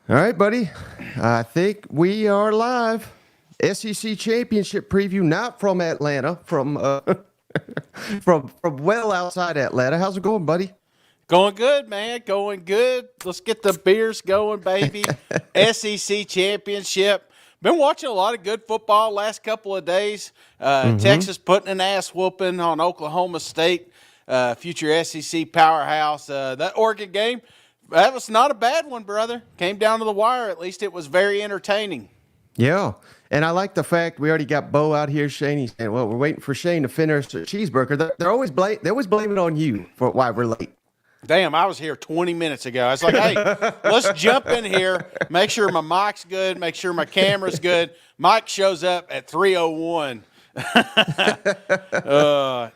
All right, buddy. I think we are live. SEC championship preview, not from Atlanta, from from well outside Atlanta. How's it going, buddy? Going good, man. Going good. Let's get the beers going, baby. SEC championship. Been watching a lot of good football last couple of days. Texas putting an ass whooping on Oklahoma State, future SEC powerhouse. That Oregon game, that was not a bad one, brother. Came down to the wire. At least it was very entertaining. Yeah, and I like the fact we already got Bo out here. Shane, he's saying, "Well, we're waiting for Shane to finish the cheeseburger." They always blame it on you for why we're late. Damn, I was here 20 minutes ago. I was like, hey, let's jump in here, make sure my mic's good, make sure my camera's good. Mike shows up at 3:01.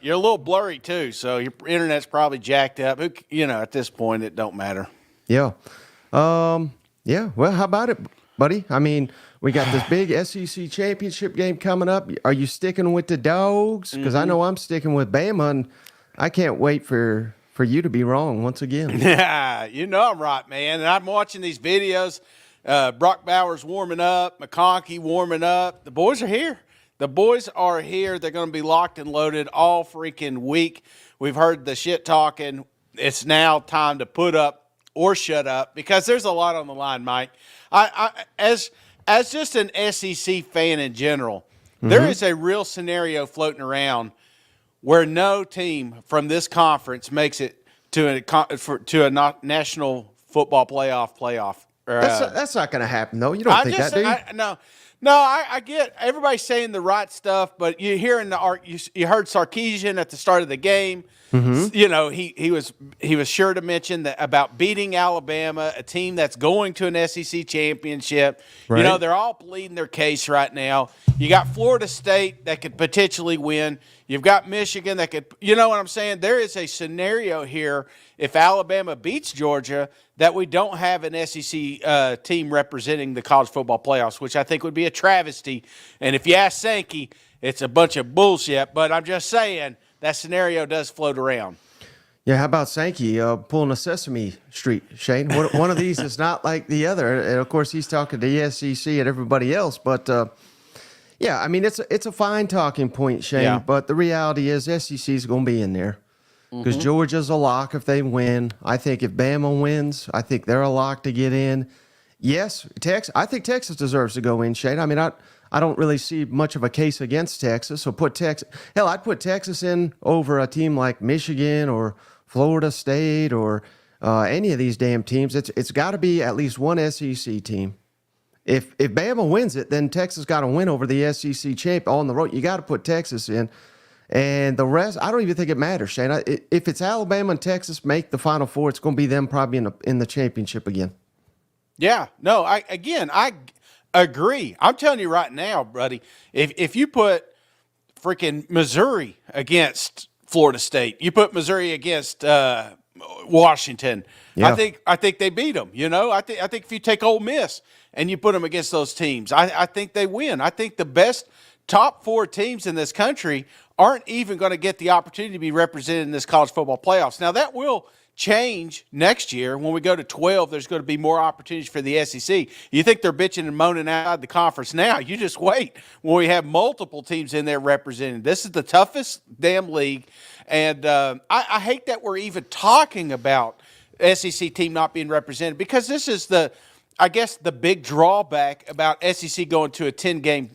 You're a little blurry, too, so your internet's probably jacked up. At this point, it don't matter. Yeah, yeah. Well, how about it, buddy? I mean, we got this big SEC championship game coming up. Are you sticking with the dogs? Because I know I'm sticking with Bama, and I can't wait for you to be wrong once again. Yeah, I'm right, man. And I'm watching these videos. Brock Bowers warming up, McConkey warming up. The boys are here. The boys are here. They're going to be locked and loaded all freaking week. We've heard the shit talking. It's now time to put up or shut up because there's a lot on the line, Mike. As just an SEC fan in general, there is a real scenario floating around where no team from this conference makes it to a national football playoff. That's not going to happen, though. You don't think that, do you? No, I get everybody saying the right stuff, but you hear you heard Sarkisian at the start of the game. He was sure to mention that about beating Alabama, a team that's going to an SEC championship. Right. They're all pleading their case right now. You got Florida State that could potentially win. You've got Michigan that could, you know what I'm saying? There is a scenario here if Alabama beats Georgia that we don't have an SEC team representing the college football playoffs, which I think would be a travesty. And if you ask Sankey, it's a bunch of bullshit. But I'm just saying that scenario does float around. Yeah, how about Sankey pulling a Sesame Street, Shane? One of these is not like the other. And, of course, he's talking to the SEC and everybody else. But, yeah, I mean, it's a fine talking point, Shane. Yeah. But the reality is SEC is going to be in there because Georgia's a lock if they win. I think if Bama wins, I think they're a lock to get in. Yes, I think Texas deserves to go in, Shane. I mean, I don't really see much of a case against Texas. So I'd put Texas in over a team like Michigan or Florida State or any of these damn teams. It's got to be at least one SEC team. If Bama wins it, then Texas got to win over the SEC champ on the road. You got to put Texas in. And the rest, I don't even think it matters, Shane. If it's Alabama and Texas make the Final Four, it's going to be them probably in the championship again. Yeah, no, I agree. I'm telling you right now, buddy, if you put freaking Missouri against Florida State, you put Missouri against Washington, Yeah. I think they beat them. I think if you take Ole Miss and you put them against those teams, I think they win. I think the best top four teams in this country aren't even going to get the opportunity to be represented in this college football playoffs. Now, that will change next year. When we go to 12, there's going to be more opportunities for the SEC. You think they're bitching and moaning outside the conference now. You just wait when we have multiple teams in there represented. This is the toughest damn league. And I hate that we're even talking about SEC team not being represented because this is the big drawback about SEC going to a 10-game,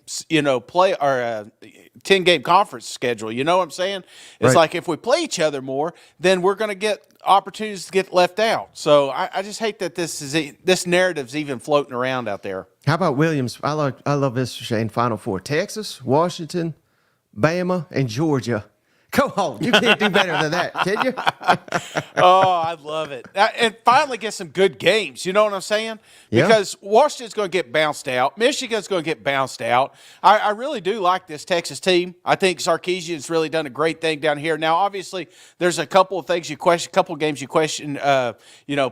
play or a 10-game conference schedule. You know what I'm saying? It's Right. like if we play each other more, then we're going to get opportunities to get left out. So I just hate that this narrative's even floating around out there. How about Williams? I love this, Shane. Final Four: Texas, Washington, Bama, and Georgia. Come on, you can't do better than that, can you? Oh, I love it. And finally get some good games. You know what I'm saying? Yeah. Because Washington's going to get bounced out. Michigan's going to get bounced out. I really do like this Texas team. I think Sarkisian's really done a great thing down here. Now, obviously, there's a couple of things you question, a couple of games you question,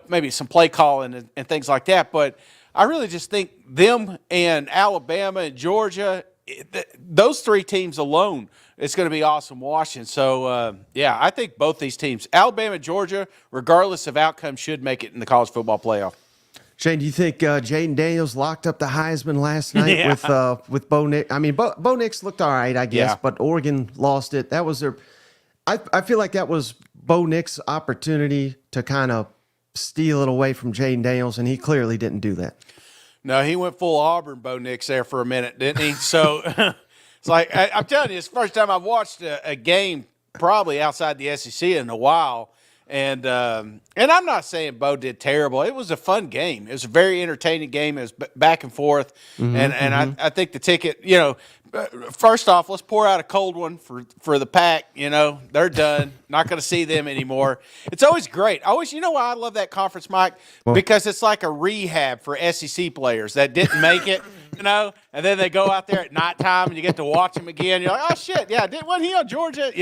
maybe some play calling and things like that. But I really just think them and Alabama and Georgia, those three teams alone, it's going to be awesome watching. So, I think both these teams, Alabama and Georgia, regardless of outcome, should make it in the college football playoff. Shane, do you think Jaden Daniels locked up the Heisman last night with Bo Nix? I mean, Bo Nix looked all right, I guess, but Oregon lost it. That was their. I feel like that was Bo Nix's opportunity to kind of steal it away from Jaden Daniels, and he clearly didn't do that. No, he went full Auburn, Bo Nix, there for a minute, didn't he? So it's like I'm telling you, it's the first time I've watched a game probably outside the SEC in a while. And I'm not saying Bo did terrible. It was a fun game. It was a very entertaining game. It was back and forth. I think the ticket, first off, let's pour out a cold one for the Pac. They're done. Not going to see them anymore. It's always great. You know why I love that conference, Mike? Because it's like a rehab for SEC players that didn't make it. And then they go out there at nighttime and you get to watch them again. You're like, oh shit, yeah, wasn't he on Georgia?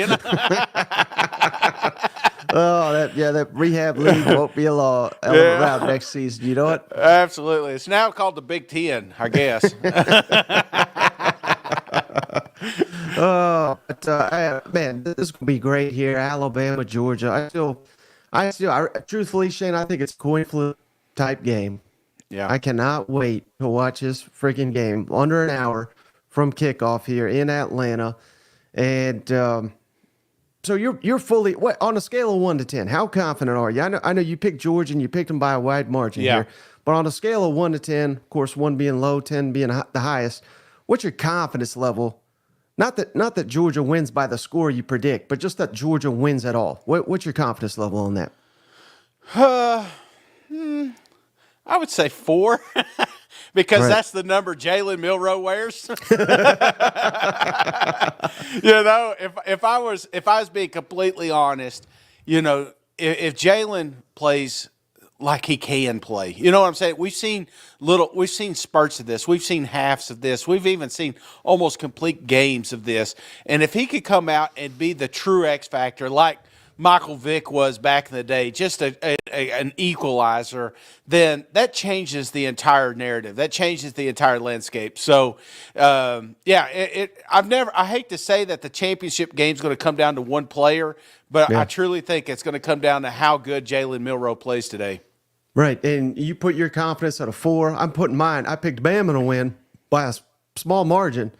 That rehab league won't be around next season. You know what? Absolutely. It's now called the Big Ten, I guess. Man, this is gonna be great here. Alabama, Georgia. Truthfully, Shane, I think it's a coin flip type game. Yeah. I cannot wait to watch this freaking game. Under an hour from kickoff here in Atlanta, and so you're fully on a scale of 1 to 10. How confident are you? I know you picked Georgia and you picked them by a wide margin here, but on a scale of 1 to 10, of course, 1 being low, 10 being the highest. What's your confidence level? Not that Georgia wins by the score you predict, but just that Georgia wins at all. What's your confidence level on that? I would say 4 because that's the number Jalen Milroe wears. If I was being completely honest, if Jalen plays like he can play, you know what I'm saying? We've seen spurts of this. We've seen halves of this. We've even seen almost complete games of this. And if he could come out and be the true X factor, like Michael Vick was back in the day, just an equalizer, then that changes the entire narrative. That changes the entire landscape. So, I hate to say that the championship game is going to come down to one player, but I truly think it's going to come down to how good Jalen Milroe plays today. Right, and you put your confidence at a 4. I'm putting mine. I picked Bama to win by a small margin.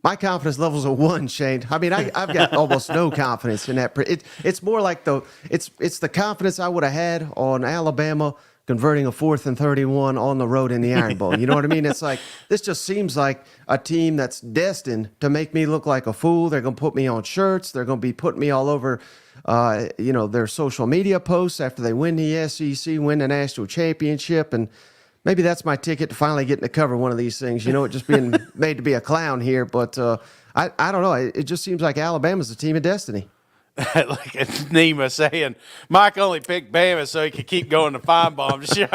My confidence level's a 1, Shane. I mean, I've got almost no confidence in that. It's more like it's the confidence I would have had on Alabama converting a 4th and 31 on the road in the Iron Bowl. You know what I mean? It's like this just seems like a team that's destined to make me look like a fool. They're going to put me on shirts. They're going to be putting me all over, their social media posts after they win the SEC, win the national championship, and maybe that's my ticket to finally getting to cover one of these things. It just being made to be a clown here. But I don't know. It just seems like Alabama's the team of destiny. Like Nima saying, Mike only picked Bama so he could keep going to Feinbaum's show.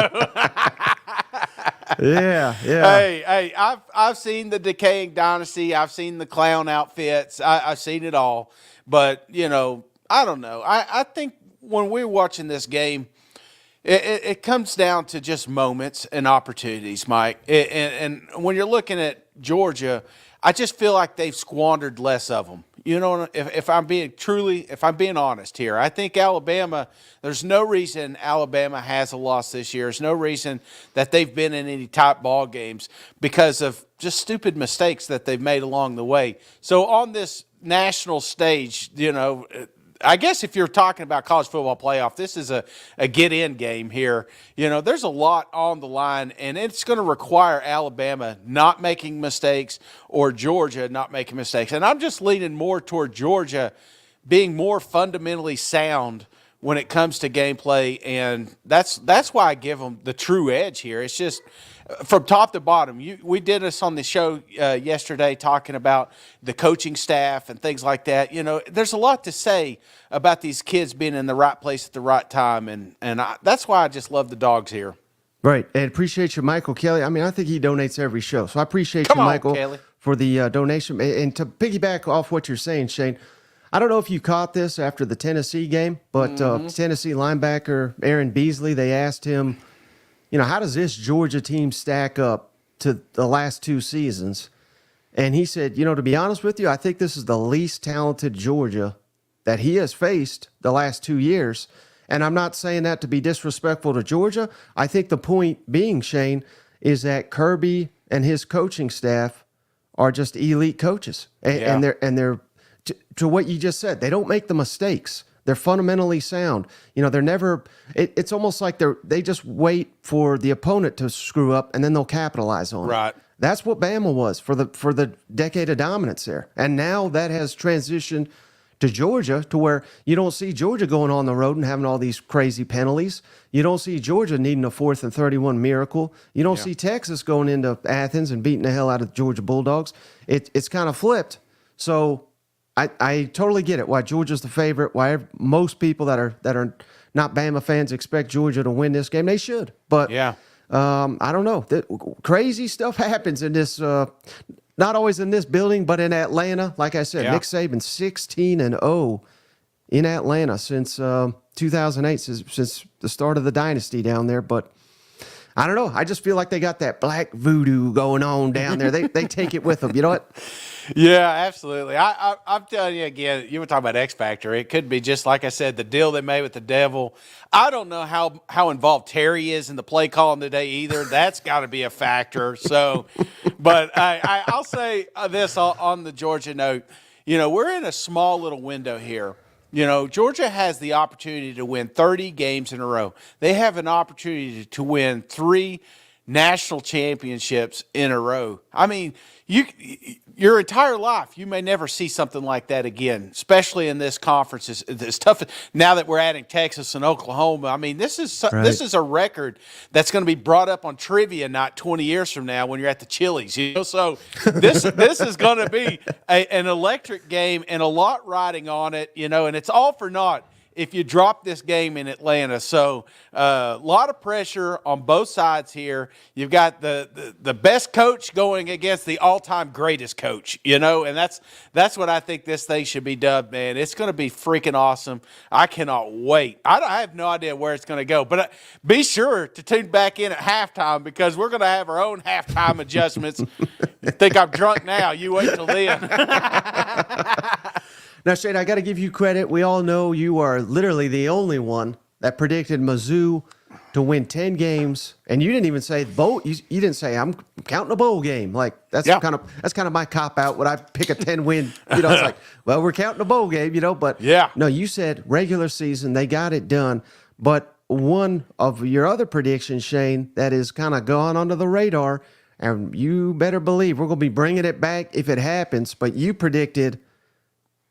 Yeah. Hey, I've seen the decaying dynasty. I've seen the clown outfits. I've seen it all. But, I don't know. I think when we're watching this game, it comes down to just moments and opportunities, Mike. And when you're looking at Georgia, I just feel like they've squandered less of them. If I'm being honest here, I think Alabama, there's no reason Alabama has a loss this year. There's no reason that they've been in any top ball games because of just stupid mistakes that they've made along the way. So on this national stage, I guess if you're talking about college football playoff, this is a get-in game here. There's a lot on the line, and it's going to require Alabama not making mistakes or Georgia not making mistakes. And I'm just leaning more toward Georgia being more fundamentally sound when it comes to gameplay, and that's why I give them the true edge here. It's just from top to bottom. We did this on the show yesterday talking about the coaching staff and things like that. There's a lot to say about these kids being in the right place at the right time, and that's why I just love the Dogs here. Right, and appreciate you, Michael Kelly. I mean, I think he donates every show, so I appreciate you, Michael, Kelly, for the donation. And to piggyback off what you're saying, Shane, I don't know if you caught this after the Tennessee game, but Tennessee linebacker Aaron Beasley, they asked him, how does this Georgia team stack up to the last 2 seasons? And he said, to be honest with you, I think this is the least talented Georgia that he has faced the last 2 years. And I'm not saying that to be disrespectful to Georgia. I think the point being, Shane, is that Kirby and his coaching staff are just elite coaches. And they're to what you just said, they don't make the mistakes. They're fundamentally sound. They're never. It's almost like they just wait for the opponent to screw up and then they'll capitalize on it. Right. That's what Bama was for the decade of dominance there, and now that has transitioned to Georgia, to where you don't see Georgia going on the road and having all these crazy penalties. You don't see Georgia needing a 4th and 31 miracle. You don't see Texas going into Athens and beating the hell out of the Georgia Bulldogs. It's kind of flipped. So I totally get it why Georgia's the favorite, why most people that are not Bama fans expect Georgia to win this game. They should. But I don't know. Crazy stuff happens in this, not always in this building, but in Atlanta. Like I said, Nick Saban 16-0 in Atlanta since 2008, since the start of the dynasty down there. But I don't know. I just feel like they got that black voodoo going on down there. They take it with them. You know what? Yeah, absolutely. I'm telling you again, you were talking about X Factor. It could be just like I said, the deal they made with the devil. I don't know how involved Terry is in the play calling today either. That's got to be a factor. So, but I'll say this on the Georgia note. We're in a small little window here. Georgia has the opportunity to win 30 games in a row. They have an opportunity to win 3 national championships in a row. I mean, your entire life, you may never see something like that again, especially in this conference. It's tough now that we're adding Texas and Oklahoma. I mean, this is a record that's going to be brought up on trivia night 20 years from now when you're at the Chili's. So this is going to be an electric game and a lot riding on it. And it's all for naught if you drop this game in Atlanta. So a lot of pressure on both sides here. You've got the best coach going against the all-time greatest coach, and that's what I think this thing should be dubbed, man. It's going to be freaking awesome. I cannot wait. I have no idea where it's going to go, but be sure to tune back in at halftime because we're going to have our own halftime adjustments. You think I'm drunk now? You wait till then. Now, Shane, I got to give you credit. We all know you are literally the only one that predicted Mizzou to win 10 games, and you didn't even say bowl. You didn't say I'm counting a bowl game. Like that's kind of my cop out. When I pick a 10-win, it's like, well, we're counting a bowl game, But no, you said regular season. They got it done. But one of your other predictions, Shane, that is kind of gone under the radar, and you better believe we're going to be bringing it back if it happens. But you predicted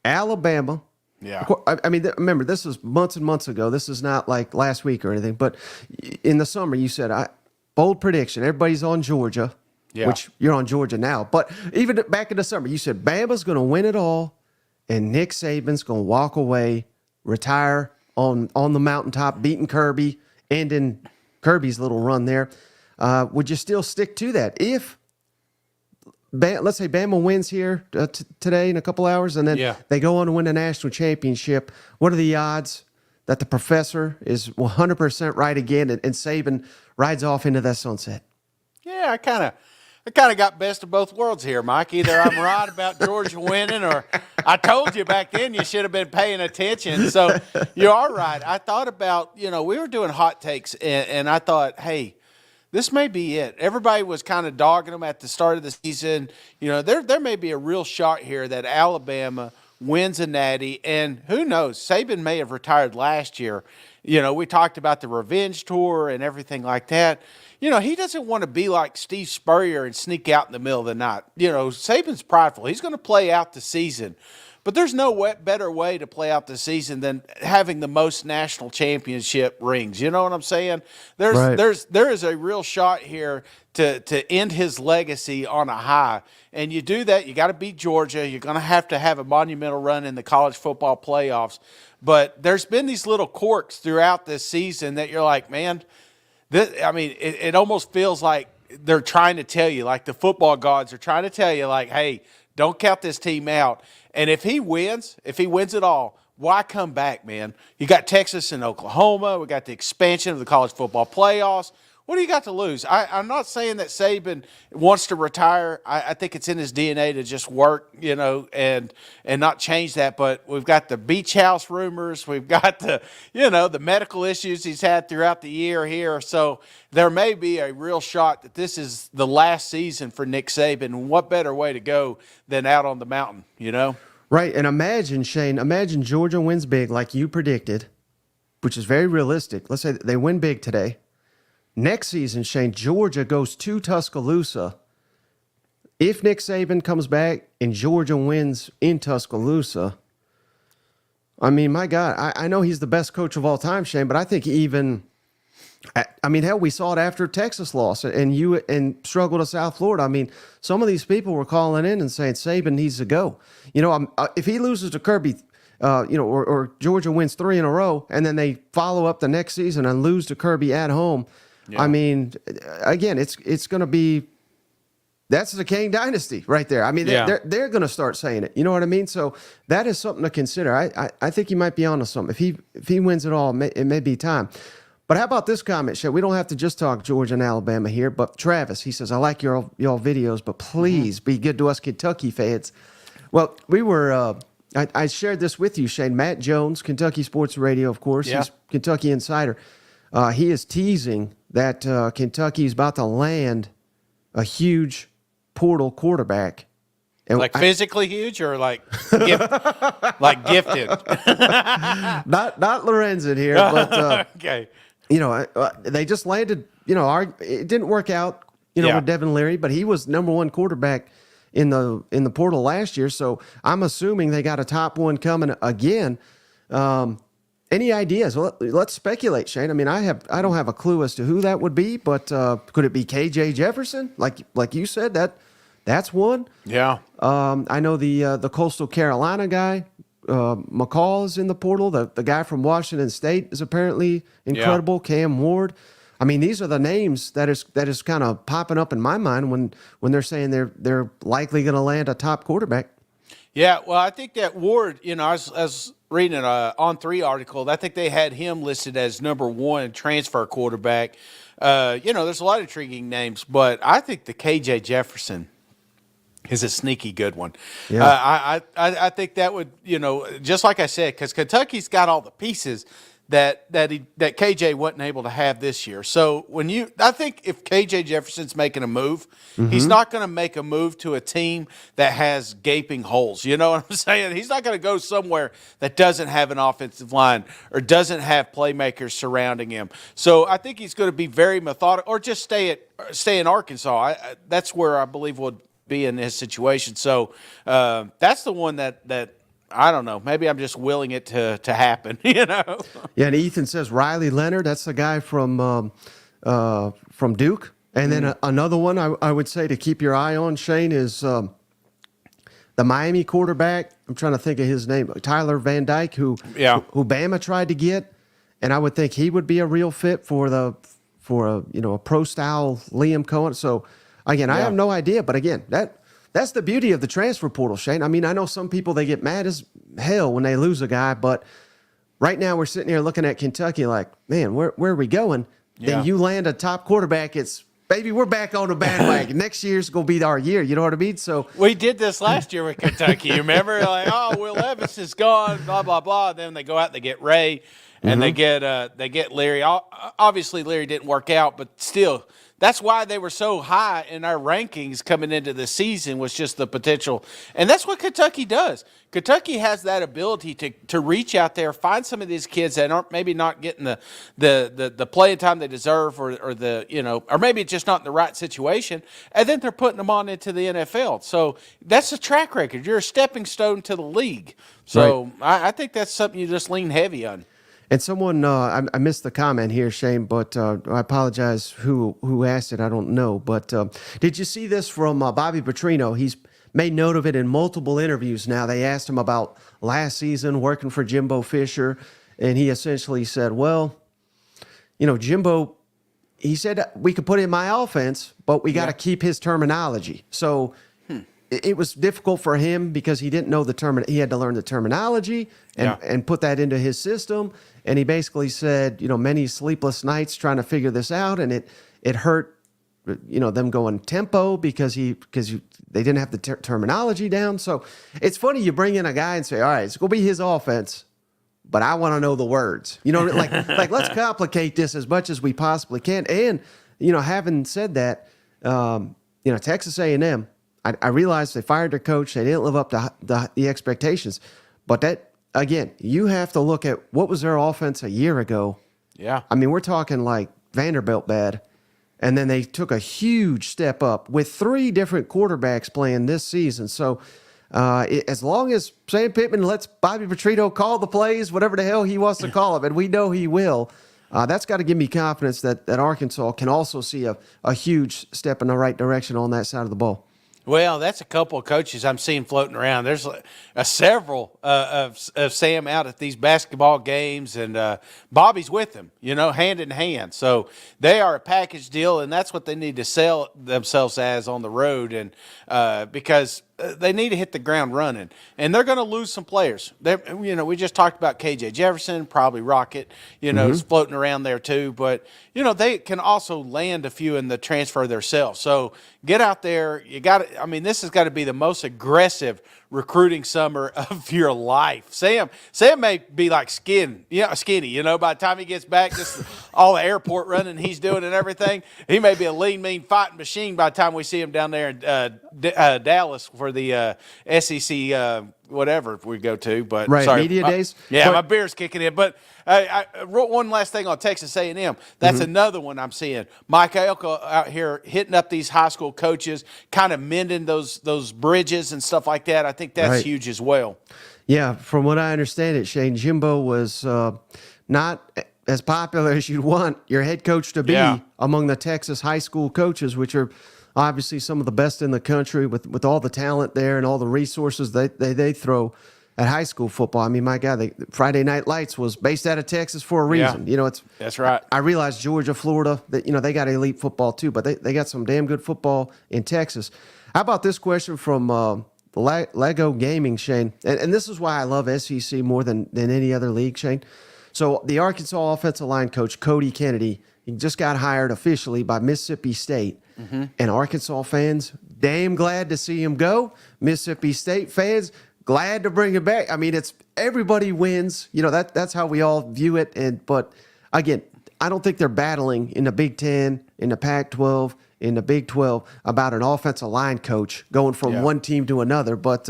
Alabama. Yeah. I mean, remember, this is months and months ago. This is not like last week or anything. But in the summer, you said, bold prediction. Everybody's on Georgia, which you're on Georgia now. But even back in the summer, you said Bama's going to win it all, and Nick Saban's going to walk away, retire on the mountaintop, beating Kirby, ending Kirby's little run there. Would you still stick to that? If let's say Bama wins here today in a couple hours, and then they go on to win the national championship. What are the odds that the professor is 100% right again, and Saban rides off into that sunset? Yeah, I kind of got best of both worlds here, Mike. Either I'm right about Georgia winning, or I told you back then you should have been paying attention. So you are right. I thought about, we were doing hot takes, and I thought, hey, this may be it. Everybody was kind of dogging them at the start of the season. There may be a real shot here that Alabama wins a natty, and who knows? Saban may have retired last year. We talked about the revenge tour and everything like that. He doesn't want to be like Steve Spurrier and sneak out in the middle of the night. Saban's prideful. He's going to play out the season. But there's no better way to play out the season than having the most national championship rings. You know what I'm saying? There is a real shot here to end his legacy on a high. And you do that, you got to beat Georgia. You're going to have a monumental run in the college football playoffs. But there's been these little quirks throughout this season that you're like, man, it almost feels like they're trying to tell you, like the football gods are trying to tell you, like, hey, don't count this team out. And if he wins it all, why come back, man? You got Texas and Oklahoma. We got the expansion of the college football playoffs. What do you got to lose? I'm not saying that Saban wants to retire. I think it's in his DNA to just work, and not change that. But we've got the beach house rumors. We've got the medical issues he's had throughout the year here. So there may be a real shot that this is the last season for Nick Saban. And what better way to go than out on the mountain, Right. And imagine, Shane, Georgia wins big like you predicted, which is very realistic. Let's say they win big today. Next season, Shane, Georgia goes to Tuscaloosa. If Nick Saban comes back and Georgia wins in Tuscaloosa, I mean, my God, I know he's the best coach of all time, Shane, but I think hell, we saw it after Texas lost and struggled to South Florida. I mean, some of these people were calling in and saying Saban needs to go. If he loses to Kirby, or Georgia wins 3 in a row, and then they follow up the next season and lose to Kirby at home. Yeah. I mean, again, it's going to be that's the King dynasty right there. I mean, they're going to start saying it. You know what I mean? So that is something to consider. I think he might be onto something. If he wins it all, it may be time. But how about this comment, Shay? We don't have to just talk Georgia and Alabama here. But Travis, he says, I like y'all videos, but please be good to us Kentucky fans. Well, we were. I shared this with you, Shane. Matt Jones, Kentucky Sports Radio, of course. Yeah. He's Kentucky insider. He is teasing that Kentucky's about to land a huge portal quarterback. And like physically huge or like like gifted? Not Lorenzen here, but okay. They just landed. It didn't work out. With Devin Leary, but he was number 1 quarterback in the portal last year. So I'm assuming they got a top one coming again. Any ideas? Well, let's speculate, Shane. I mean, I don't have a clue as to who that would be, but could it be KJ Jefferson? Like you said, that's one. Yeah. I know the Coastal Carolina guy, McCall is in the portal. The guy from Washington State is apparently incredible. Yeah. Cam Ward. I mean, these are the names that is kind of popping up in my mind when they're saying they're likely going to land a top quarterback. Yeah, well, I think that Ward, I was reading an On3 article. I think they had him listed as number 1 transfer quarterback. There's a lot of intriguing names, but I think the KJ Jefferson is a sneaky good one. Yeah. I think that would, just like I said, because Kentucky's got all the pieces that KJ wasn't able to have this year. So I think if KJ Jefferson's making a move, he's not going to make a move to a team that has gaping holes. You know what I'm saying? He's not going to go somewhere that doesn't have an offensive line or doesn't have playmakers surrounding him. So I think he's going to be very methodical, or just stay in Arkansas. That's where I believe would be in his situation. So that's the one that I don't know. Maybe I'm just willing it to happen, Yeah, and Ethan says Riley Leonard. That's the guy from Duke. And then another one I would say to keep your eye on, Shane, is the Miami quarterback. I'm trying to think of his name, Tyler Van Dyke, who Bama tried to get, and I would think he would be a real fit for a pro style Liam Cohen. So again, I have no idea, but again That's the beauty of the transfer portal, Shane. I mean, I know some people, they get mad as hell when they lose a guy, but right now we're sitting here looking at Kentucky like, man, where are we going? Yeah. Then you land a top quarterback, baby, we're back on the bandwagon. Next year's going to be our year. You know what I mean? So we did this last year with Kentucky. You remember? Like, Will Levis is gone, blah, blah, blah. Then they go out and they get Ray, and they get Leary. Obviously, Leary didn't work out, but still – that's why they were so high in our rankings coming into the season, was just the potential. And that's what Kentucky does. Kentucky has that ability to reach out there, find some of these kids that aren't maybe not getting the playing time they deserve, or maybe it's just not in the right situation, and then they're putting them on into the NFL. So that's a track record. You're a stepping stone to the league. So right. I think that's something you just lean heavy on. And someone, I missed the comment here, Shane, but I apologize who asked it. I don't know. But did you see this from Bobby Petrino? He's made note of it in multiple interviews now. They asked him about last season working for Jimbo Fisher, and he essentially said, well, Jimbo, he said we could put in my offense, but we got to keep his terminology. So it was difficult for him because he didn't know he had to learn the terminology and put that into his system. And he basically said, many sleepless nights trying to figure this out. And it hurt, them going tempo because they didn't have the terminology down. So it's funny you bring in a guy and say, all right, it's going to be his offense, but I want to know the words. Like let's complicate this as much as we possibly can. And having said that, Texas A&M, I realized they fired their coach. They didn't live up to the expectations. But that, again, you have to look at what was their offense a year ago. Yeah. I mean, we're talking like Vanderbilt bad. And then they took a huge step up with 3 different quarterbacks playing this season. So as long as Sam Pittman lets Bobby Petrino call the plays, whatever the hell he wants to call them, and we know he will, that's got to give me confidence that Arkansas can also see a huge step in the right direction on that side of the ball. Well, that's a couple of coaches I'm seeing floating around. There's several of Sam out at these basketball games, and Bobby's with them, hand in hand. So they are a package deal, and that's what they need to sell themselves as on the road, and because they need to hit the ground running, and they're going to lose some players. We just talked about KJ Jefferson, probably Rocket, is floating around there too. But they can also land a few in the transfer themselves. So get out there. This has got to be the most aggressive recruiting summer of your life. Sam may be like skinny. By the time he gets back, just all the airport running he's doing and everything, he may be a lean, mean fighting machine by the time we see him down there in Dallas for the SEC whatever we go to. But right, sorry, media days. My beer's kicking in. But I wrote one last thing on Texas A&M. That's another one I'm seeing. Mike Elko out here hitting up these high school coaches, kind of mending those bridges and stuff like that. I think that's huge as well. Yeah, from what I understand it, Shane, Jimbo was not as popular as you'd want your head coach to be among the Texas high school coaches, which are obviously some of the best in the country with all the talent there and all the resources they throw at high school football. I mean, my God, Friday Night Lights was based out of Texas for a reason. That's right. I realize Georgia, Florida, that they got elite football too, but they got some damn good football in Texas. How about this question from the Lego Gaming, Shane? And this is why I love SEC more than any other league, Shane. So the Arkansas offensive line coach, Cody Kennedy, he just got hired officially by Mississippi State. And Arkansas fans, damn glad to see him go. Mississippi State fans, glad to bring him back. I mean, it's everybody wins. That's how we all view it. But again, I don't think they're battling in the Big Ten, in the Pac-12, in the Big 12 about an offensive line coach going from one team to another. But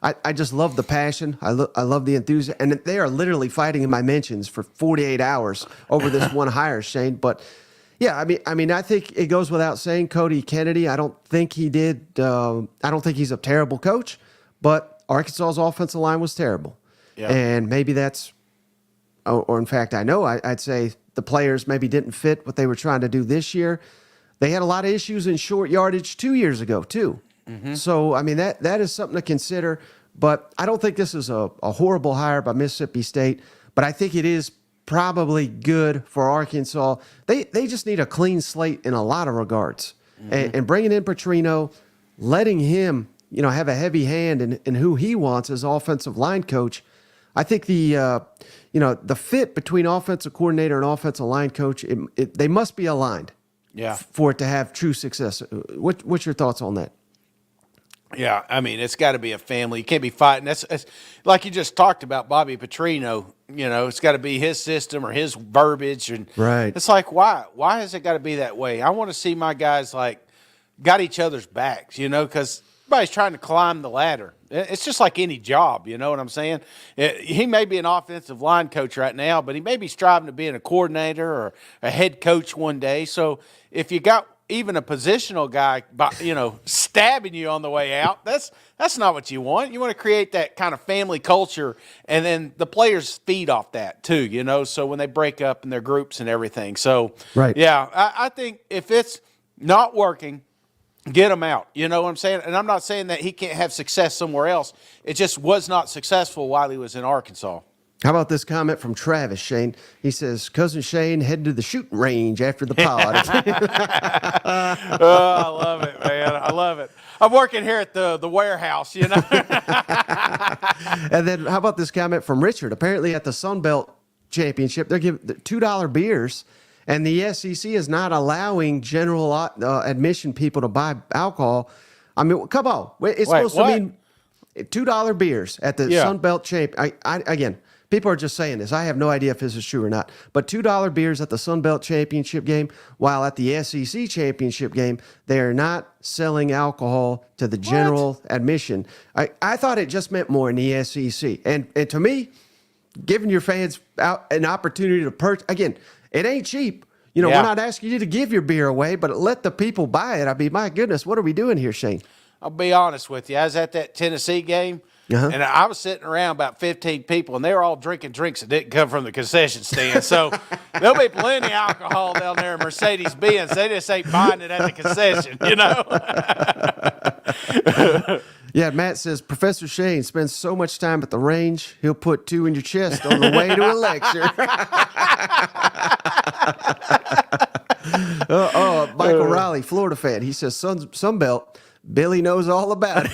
I just love the passion. I love the enthusiasm. And they are literally fighting in my mentions for 48 hours over this one hire, Shane. But yeah, I think it goes without saying, Cody Kennedy, I don't think he did. I don't think he's a terrible coach, but Arkansas's offensive line was terrible. Yeah. And maybe that's, or in fact, I know I'd say the players maybe didn't fit what they were trying to do this year. They had a lot of issues in short yardage 2 years ago, too. So, that is something to consider. But I don't think this is a horrible hire by Mississippi State, but I think it is probably good for Arkansas. They just need a clean slate in a lot of regards. And bringing in Petrino, letting him have a heavy hand in who he wants as offensive line coach. I think the fit between offensive coordinator and offensive line coach, they must be aligned. Yeah. For it to have true success. What's your thoughts on that? Yeah, it's got to be a family. You can't be fighting. That's like you just talked about Bobby Petrino. It's got to be his system or his verbiage, and it's like why has it got to be that way? I want to see my guys got each other's backs, because everybody's trying to climb the ladder. It's just like any job, you know what I'm saying? He may be an offensive line coach right now, but he may be striving to be a coordinator or a head coach one day. So if you got even a positional guy, stabbing you on the way out, that's not what you want. You want to create that kind of family culture, and then the players feed off that too, so when they break up in their groups and everything. So, I think if it's not working, get him out. You know what I'm saying? And I'm not saying that he can't have success somewhere else. It just was not successful while he was in Arkansas. How about this comment from Travis, Shane? He says, Cousin Shane headed to the shooting range after the pod. Oh, I love it, man. I love it. I'm working here at the warehouse, And then how about this comment from Richard? Apparently at the Sun Belt Championship, they're giving $2 beers. And the SEC is not allowing general admission people to buy alcohol. I mean, come on. It's supposed to mean $2 beers at the Sun Belt Champ. Again, people are just saying this. I have no idea if this is true or not. But $2 beers at the Sun Belt Championship game, while at the SEC Championship game, they are not selling alcohol to the general admission. I thought it just meant more in the SEC. And to me, giving your fans an opportunity to purchase, again, it ain't cheap. You know, we're not asking you to give your beer away, but let the people buy it. I mean, my goodness, what are we doing here, Shane? I'll be honest with you. I was at that Tennessee game, and I was sitting around about 15 people, and they were all drinking drinks that didn't come from the concession stand. So there'll be plenty of alcohol down there in Mercedes-Benz. They just ain't buying it at the concession, you know? Yeah, Matt says, Professor Shane spends so much time at the range, he'll put 2 in your chest on the way to a lecture. Michael Riley, Florida fan. He says, Sunbelt, Billy knows all about it.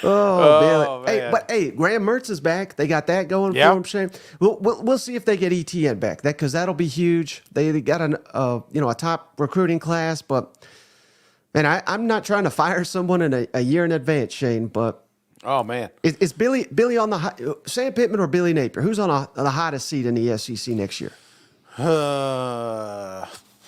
Billy. Hey, Graham Mertz is back. They got that going for him, Shane. We'll see if they get ETN back. Because that'll be huge. They got a top recruiting class, but man, I'm not trying to fire someone in a year in advance, Shane, but oh man, is Billy on the Sam Pittman or Billy Napier? Who's on the hottest seat in the SEC next year?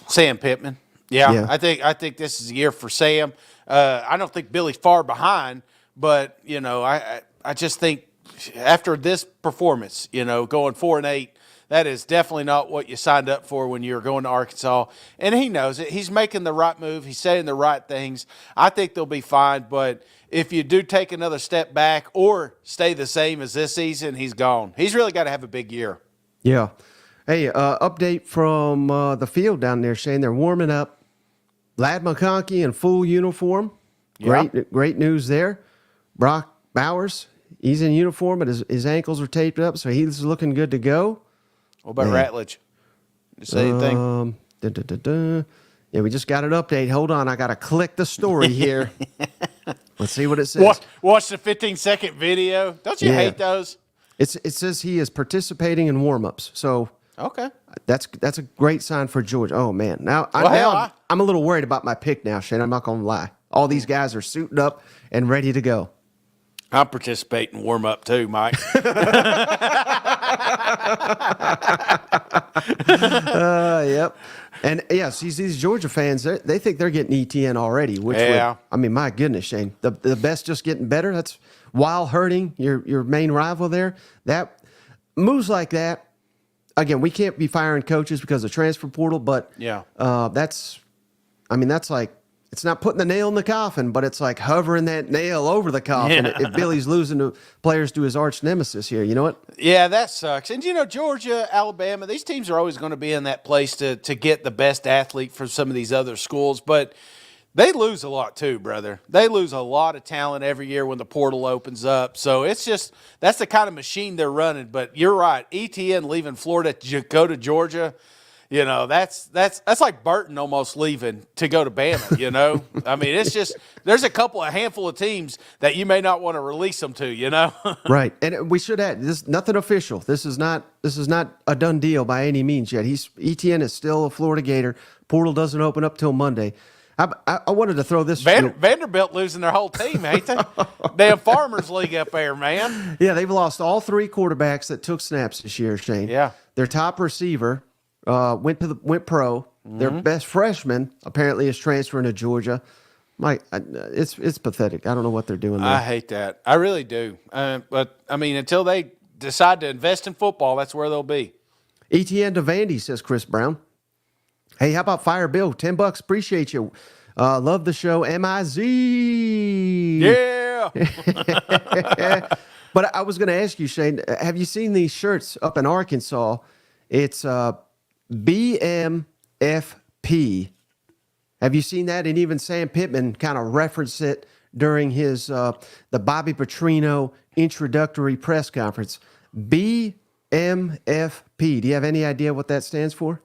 Sam Pittman. Yeah, I think this is a year for Sam. I don't think Billy's far behind, but you know, I just think after this performance, you know, going 4-8, that is definitely not what you signed up for when you were going to Arkansas. And he knows it. He's making the right move. He's saying the right things. I think they'll be fine. But if you do take another step back or stay the same as this season, he's gone. He's really got to have a big year. Yeah. Hey, update from the field down there, Shane. They're warming up. Lad McConkey in full uniform. Great news there. Brock Bowers, he's in uniform, but his ankles are taped up, so he's looking good to go. What about Ratledge? Did you say anything? Yeah, we just got an update. Hold on, I got to click the story here. Let's see what it says. Watch the 15-second video. Don't you hate those? It says he is participating in warm-ups. So okay, that's a great sign for Georgia. Oh man, now I'm a little worried about my pick now, Shane. I'm not gonna lie. All these guys are suiting up and ready to go. I'm participating in warm-up too, Mike. Yep. And yes, these Georgia fans, they think they're getting ETN already. Which I mean, my goodness, Shane, the best just getting better. That's while hurting your main rival there. That moves like that. Again, we can't be firing coaches because of transfer portal, but that's like, it's not putting the nail in the coffin, but it's like hovering that nail over the coffin. If Billy's losing to players to his arch nemesis here, you know what? Yeah, that sucks. And, you know, Georgia, Alabama, these teams are always going to be in that place to get the best athlete from some of these other schools. But they lose a lot too, brother. They lose a lot of talent every year when the portal opens up. So it's just that's the kind of machine they're running. But you're right. ETN leaving Florida to go to Georgia, you know, that's like Burton almost leaving to go to Bama, you know? I mean, it's just there's a handful of teams that you may not want to release them to, you know? Right. And we should add, this nothing official. This is not a done deal by any means yet. ETN is still a Florida Gator. Portal doesn't open up till Monday. I wanted to throw this. Vanderbilt losing their whole team, ain't they? Damn Farmers League up there, man. Yeah, they've lost all 3 quarterbacks that took snaps this year, Shane. Yeah. Their top receiver went pro. Mm-hmm. Their best freshman apparently is transferring to Georgia. It's pathetic. I don't know what they're doing there. I hate that. I really do. But, I mean, until they decide to invest in football, that's where they'll be. ETN to Vandy, says Chris Brown. Hey, how about Fire Bill? $10. Appreciate you. Love the show. MIZ. Yeah. But I was going to ask you, Shane, have you seen these shirts up in Arkansas? It's BMFP. Have you seen that? And even Sam Pittman kind of referenced it during his the Bobby Petrino introductory press conference. BMFP. Do you have any idea what that stands for?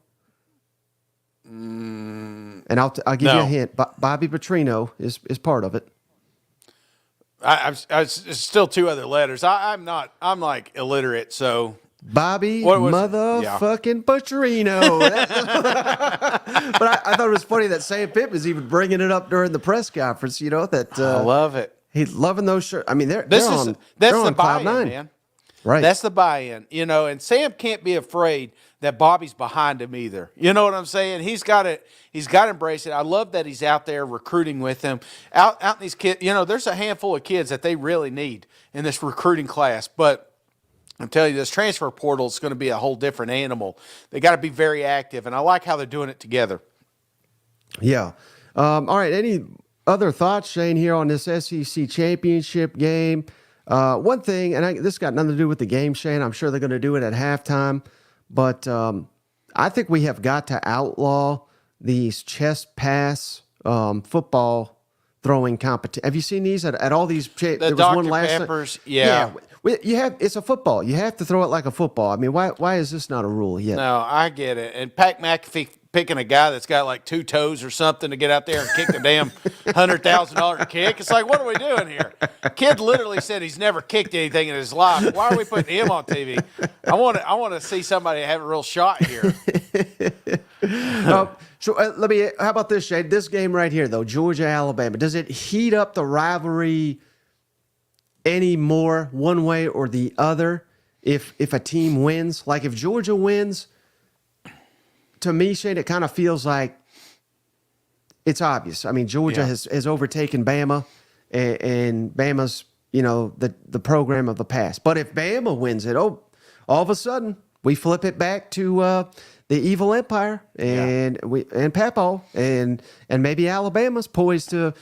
And I'll give you a hint. Bobby Petrino is part of it. It's still 2 other letters. I'm like illiterate, so Bobby What was motherfucking Petrino. But I thought it was funny that Sam Pitt was even bringing it up during the press conference. You know that I love it. he's loving those shirts. I mean, That's on the cloud buy-in, nine, man. right? That's the buy-in, and Sam can't be afraid that Bobby's behind him either. You know what I'm saying? He's got to embrace it. I love that he's out there recruiting with him. Out in these kids, there's a handful of kids that they really need in this recruiting class, but I'm telling you, this transfer portal is going to be a whole different animal. They got to be very active, and I like how they're doing it together. Yeah. All right. Any other thoughts, Shane, here on this SEC championship game? One thing, and this got nothing to do with the game, Shane. I'm sure they're going to do it at halftime, but I think we have got to outlaw these chest pass football throwing competition. Have you seen these at all these? The there was Dr. one last Peppers, yeah. It's a football. You have to throw it like a football. I mean, why is this not a rule yet? No, I get it. And Pat McAfee picking a guy that's got like 2 toes or something to get out there and kick the damn $100,000 kick. It's like, what are we doing here? Kid literally said he's never kicked anything in his life. Why are we putting him on TV? I want to see somebody have a real shot here. How about this, Shane? This game right here, though, Georgia-Alabama, does it heat up the rivalry any more one way or the other if a team wins? Like if Georgia wins, to me, Shane, it kind of feels like it's obvious. I mean, Georgia has overtaken Bama, and Bama's, the program of the past. But if Bama wins it, all of a sudden we flip it back to the evil empire and Papo, and maybe Alabama's poised to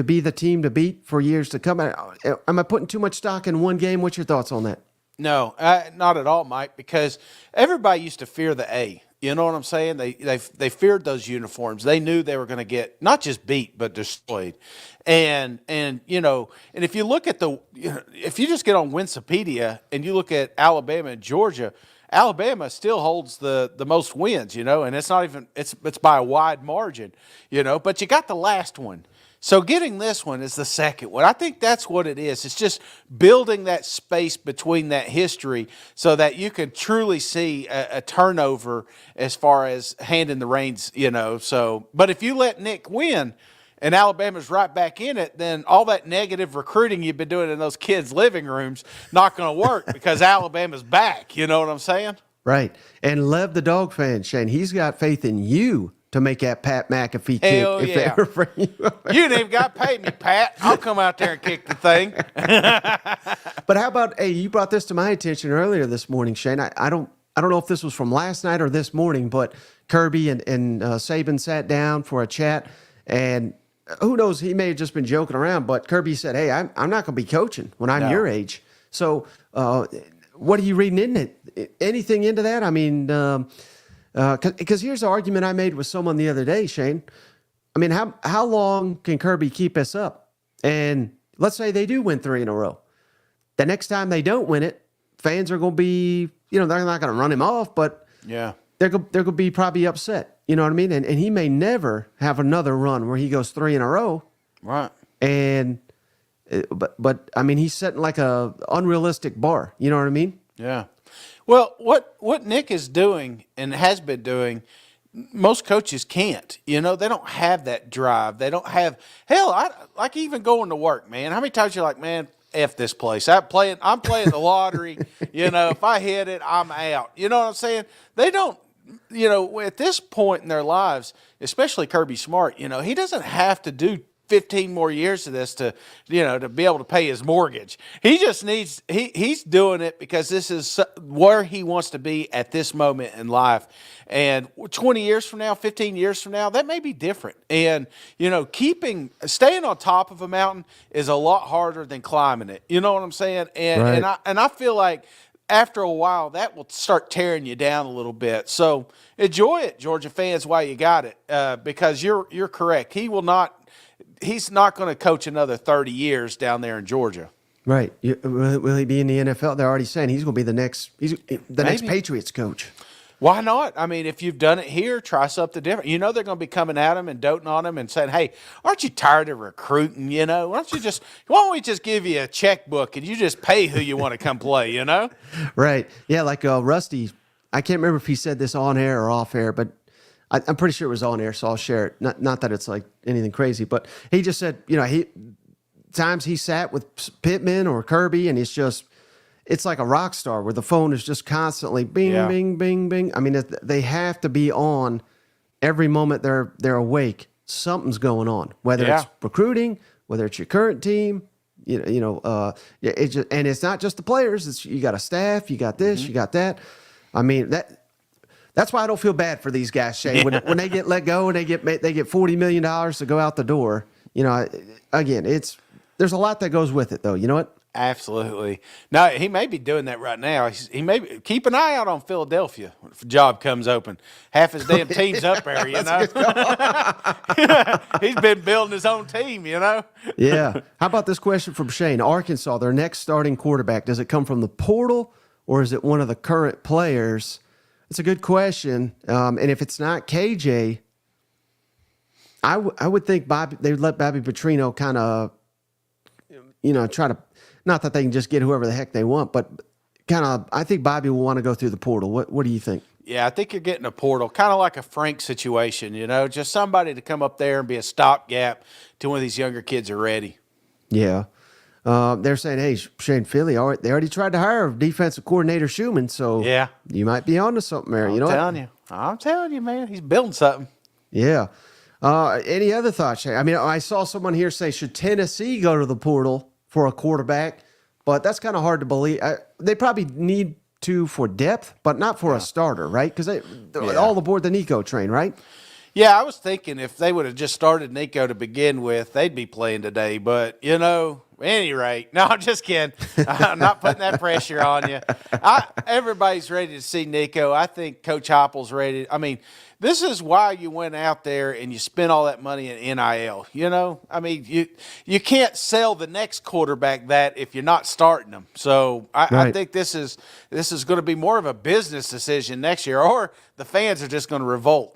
be the team to beat for years to come. Am I putting too much stock in one game? What's your thoughts on that? No, not at all, Mike, because everybody used to fear the A. You know what I'm saying? They feared those uniforms. They knew they were going to get not just beat but destroyed. And if you look at if you just get on Wikipedia and you look at Alabama and Georgia, Alabama still holds the most wins, and it's not even it's by a wide margin, but you got the last one. So getting this one is the second one. I think that's what it is. It's just building that space between that history so that you can truly see a turnover as far as handing the reins, So, but if you let Nick win and Alabama's right back in it, then all that negative recruiting you've been doing in those kids' living rooms not going to work because Alabama's back. You know what I'm saying? Right. And Lev the dog fan, Shane, he's got faith in you to make that Pat McAfee kick. Hell if yeah. they ever bring you up. You ain't even got to pay me, Pat. I'll come out there and kick the thing. But how about, you brought this to my attention earlier this morning, Shane. I don't know if this was from last night or this morning, but Kirby and Saban sat down for a chat, and who knows, he may have just been joking around, but Kirby said, hey, I'm not going to be coaching when I'm your age. So what are you reading in it? Anything into that? I mean, because here's the argument I made with someone the other day, Shane. I mean, how long can Kirby keep us up? And let's say they do win 3 in a row. The next time they don't win it, fans are going to be, they're not going to run him off, but they're going to be probably upset. You know what I mean? And he may never have another run where he goes 3 in a row. Right. And but I mean, he's setting like a unrealistic bar. You know what I mean? Yeah. Well, what Nick is doing and has been doing, most coaches can't. They don't have that drive. They don't have I like even going to work, man. How many times you're like, man, F this place. I'm playing the lottery. If I hit it, I'm out. You know what I'm saying? They don't. At this point in their lives, especially Kirby Smart, he doesn't have to do 15 more years of this to be able to pay his mortgage. He just needs, he's doing it because this is where he wants to be at this moment in life. And 20 years from now, 15 years from now, that may be different. And, staying on top of a mountain is a lot harder than climbing it. You know what I'm saying? And, right. and I feel like after a while, that will start tearing you down a little bit. So enjoy it, Georgia fans, while you got it, because you're correct. He's not going to coach another 30 years down there in Georgia. Right. Will he be in the NFL? They're already saying he's going to be the next Patriots coach. Why not? I mean, if you've done it here, try something different. You know they're going to be coming at them and doting on them and saying, "Hey, aren't you tired of recruiting? You know, why don't we just give you a checkbook and you just pay who you want to come play? You know?" Right. Yeah, like Rusty, I can't remember if he said this on air or off air, but I'm pretty sure it was on air, so I'll share it. Not that it's like anything crazy, but he just said, times he sat with Pittman or Kirby, and it's like a rock star where the phone is just constantly bing, bing, bing, bing. I mean, they have to be on every moment they're awake. Something's going on, whether it's recruiting, whether it's your current team. It's just, and it's not just the players. You got a staff, you got this, you got that. I mean that's why I don't feel bad for these guys, Shane. When they get let go and they get $40 million to go out the door. Again, there's a lot that goes with it, though. You know what? Absolutely. No, he may be doing that right now. He may be, keep an eye out on Philadelphia if a job comes open. Half his damn team's up there, you know. He's been building his own team, you know. Yeah. How about this question from Shane? Arkansas, their next starting quarterback, does it come from the portal or is it one of the current players? It's a good question. And if it's not KJ, I would think they would let Bobby Petrino kind of, try to, not that they can just get whoever the heck they want, but kind of, I think Bobby will want to go through the portal. What do you think? Yeah, I think you're getting a portal, kind of like a Frank situation, just somebody to come up there and be a stopgap till one of these younger kids are ready. Yeah. They're saying, hey, Shane, Philly, they already tried to hire defensive coordinator Schumann, so yeah, you might be onto something there. I'm telling you, man, he's building something. Yeah. Any other thoughts, Shane? I mean, I saw someone here say, should Tennessee go to the portal for a quarterback? But that's kind of hard to believe. They probably need to for depth, but not for a starter, right? Because they're all aboard the Nico train, right? Yeah, I was thinking if they would have just started Nico to begin with, they'd be playing today. But, at any rate, no, I'm just kidding. I'm not putting that pressure on you. Everybody's ready to see Nico. I think Coach Heupel's ready. I mean, this is why you went out there and you spent all that money in NIL. I mean, you can't sell the next quarterback that if you're not starting them. So I think this is going to be more of a business decision next year, or the fans are just going to revolt.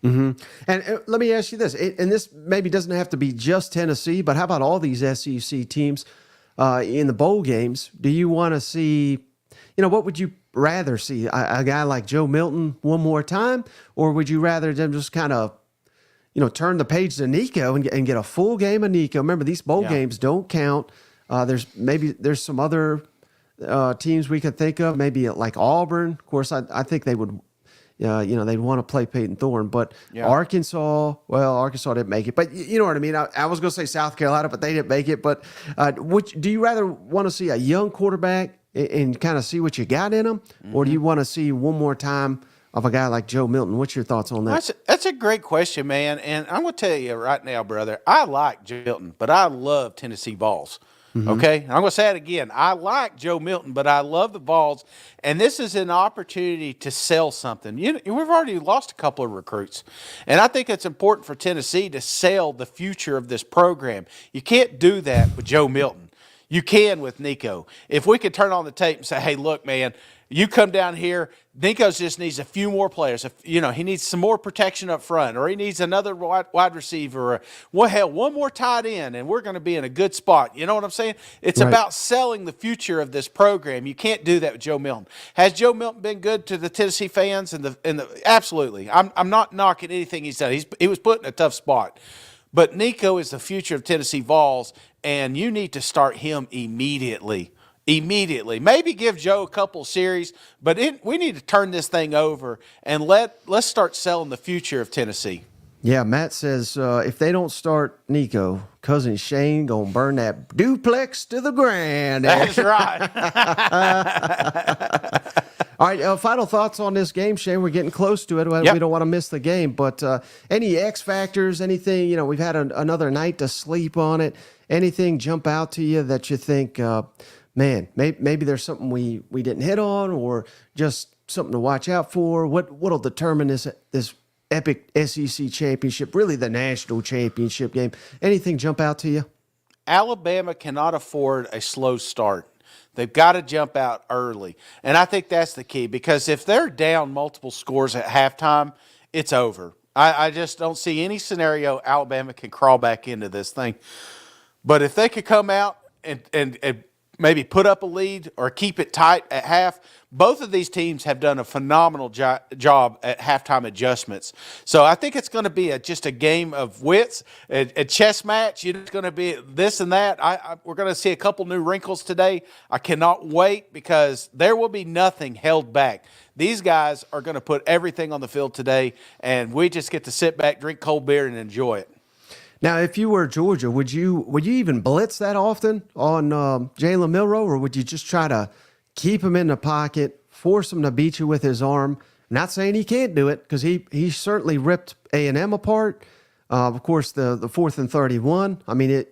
Mm-hmm. And let me ask you this, and this maybe doesn't have to be just Tennessee, but how about all these SEC teams in the bowl games? Do you want to see, what would you rather see, a guy like Joe Milton one more time, or would you rather them just kind of, turn the page to Nico and get a full game of Nico? Remember, these bowl games don't count. There's some other teams we could think of, maybe like Auburn. Of course, I think they would. They'd want to play Peyton Thorne, but Arkansas didn't make it. But you know what I mean? I was going to say South Carolina, but they didn't make it. But do you rather want to see a young quarterback and kind of see what you got in him, or do you want to see one more time of a guy like Joe Milton? What's your thoughts on that? That's a great question, man. And I'm going to tell you right now, brother, I like Joe Milton, but I love Tennessee Vols. Mm-hmm. Okay, I'm going to say it again. I like Joe Milton, but I love the Vols, and this is an opportunity to sell something. We've already lost a couple of recruits, and I think it's important for Tennessee to sell the future of this program. You can't do that with Joe Milton. You can with Nico. If we could turn on the tape and say, hey, look, man, you come down here, Nico just needs a few more players. He needs some more protection up front, or he needs another wide receiver, or one more tight end, and we're going to be in a good spot. You know what I'm saying? It's about selling the future of this program. You can't do that with Joe Milton. Has Joe Milton been good to the Tennessee fans? Absolutely. I'm not knocking anything he's done. He was put in a tough spot. But Nico is the future of Tennessee Vols, and you need to start him immediately. Maybe give Joe a couple series, but we need to turn this thing over and let's start selling the future of Tennessee. Yeah, Matt says if they don't start Nico, cousin Shane gonna burn that duplex to the ground. That's right. All right, final thoughts on this game, Shane. We're getting close to it. We don't want to miss the game, but any X factors, anything? We've had another night to sleep on it. Anything jump out to you that you think? Man, maybe there's something we didn't hit on, or just something to watch out for. What'll determine this epic SEC championship, really the national championship game? Anything jump out to you? Alabama cannot afford a slow start. They've got to jump out early. And I think that's the key, because if they're down multiple scores at halftime, it's over. I just don't see any scenario Alabama can crawl back into this thing. But if they could come out and maybe put up a lead or keep it tight at half, both of these teams have done a phenomenal job at halftime adjustments. So I think it's going to be just a game of wits, a chess match. It's going to be this and that. We're going to see a couple new wrinkles today. I cannot wait, because there will be nothing held back. These guys are going to put everything on the field today, and we just get to sit back, drink cold beer, and enjoy it. Now, if you were Georgia, would you even blitz that often on Jalen Milroe, or would you just try to keep him in the pocket, force him to beat you with his arm? Not saying he can't do it, because he certainly ripped A&M apart. Of course, the 4th and 31. I mean,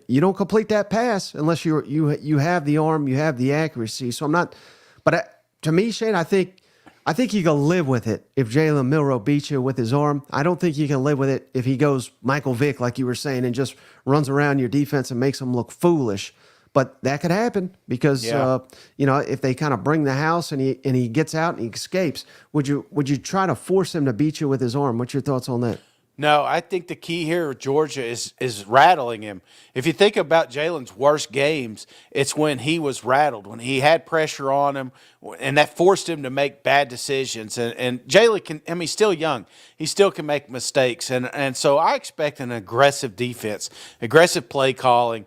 you don't complete that pass unless you have the arm, you have the accuracy. So I'm not, but to me, Shane, I think you can live with it if Jalen Milroe beats you with his arm. I don't think you can live with it if he goes Michael Vick, like you were saying, and just runs around your defense and makes them look foolish. But that could happen, because if they kind of bring the house and he gets out and he escapes, would you try to force him to beat you with his arm? What's your thoughts on that? No, I think the key here with Georgia is rattling him. If you think about Jalen's worst games, it's when he was rattled, when he had pressure on him, and that forced him to make bad decisions. And Jalen he's still young. He still can make mistakes. And so I expect an aggressive defense, aggressive play calling,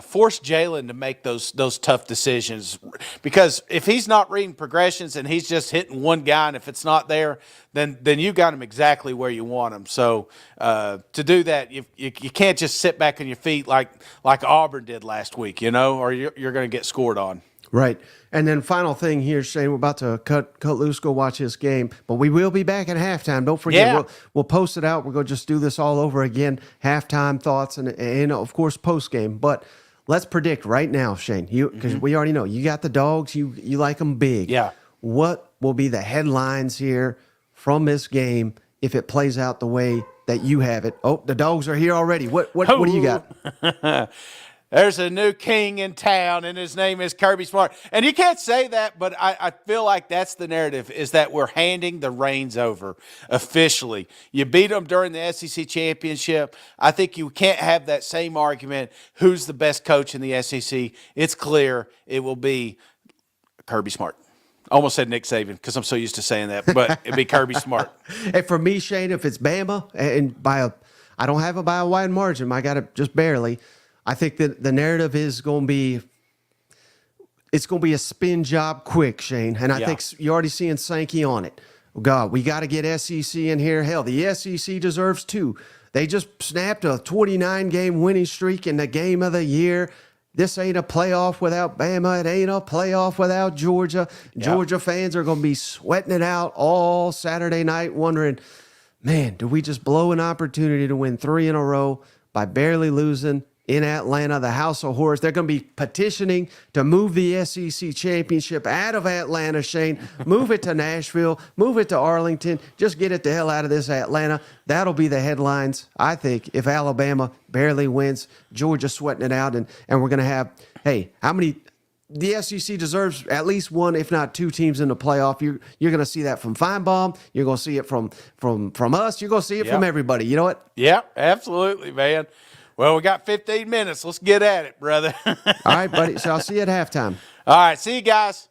force Jalen to make those tough decisions. Because if he's not reading progressions and he's just hitting one guy, and if it's not there, then you got him exactly where you want him. So to do that, you can't just sit back on your feet like Auburn did last week, or you're going to get scored on. Right. And then final thing here, Shane, we're about to cut loose, go watch this game, but we will be back at halftime. Don't forget, we'll post it out. We're going to just do this all over again, halftime thoughts and of course, post game. But let's predict right now, Shane, because we already know you got the Dogs. You like them big. Yeah. What will be the headlines here from this game if it plays out the way that you have it? Oh, the Dogs are here already. What do you got? There's a new king in town, and his name is Kirby Smart. And you can't say that, but I feel like that's the narrative, is that we're handing the reins over officially. You beat them during the SEC championship. I think you can't have that same argument. Who's the best coach in the SEC? It's clear it will be Kirby Smart. Almost said Nick Saban, because I'm so used to saying that, but it'd be Kirby Smart. And for me, Shane, if it's Bama, and I don't have it by a wide margin, I got it just barely. I think that the narrative is going to be, it's going to be a spin job quick, Shane. And I think you're already seeing Sankey on it. God, we got to get SEC in here. Hell, the SEC deserves two. They just snapped a 29-game winning streak in the game of the year. This ain't a playoff without Bama. It ain't a playoff without Georgia. Yep. Georgia fans are going to be sweating it out all Saturday night, wondering, man, did we just blow an opportunity to win 3 in a row by barely losing in Atlanta, the House of Horrors? They're going to be petitioning to move the SEC championship out of Atlanta, Shane. Move it to Nashville. Move it to Arlington. Just get it the hell out of this Atlanta. That'll be the headlines, I think, if Alabama barely wins, Georgia sweating it out, and we're going to have, hey, how many – the SEC deserves at least one, if not two teams in the playoff. You're going to see that from Feinbaum. You're going to see it from us. You're going to see it from everybody. You know what? Yeah, absolutely, man. Well, we got 15 minutes. Let's get at it, brother. All right, buddy. So I'll see you at halftime. All right. See you guys.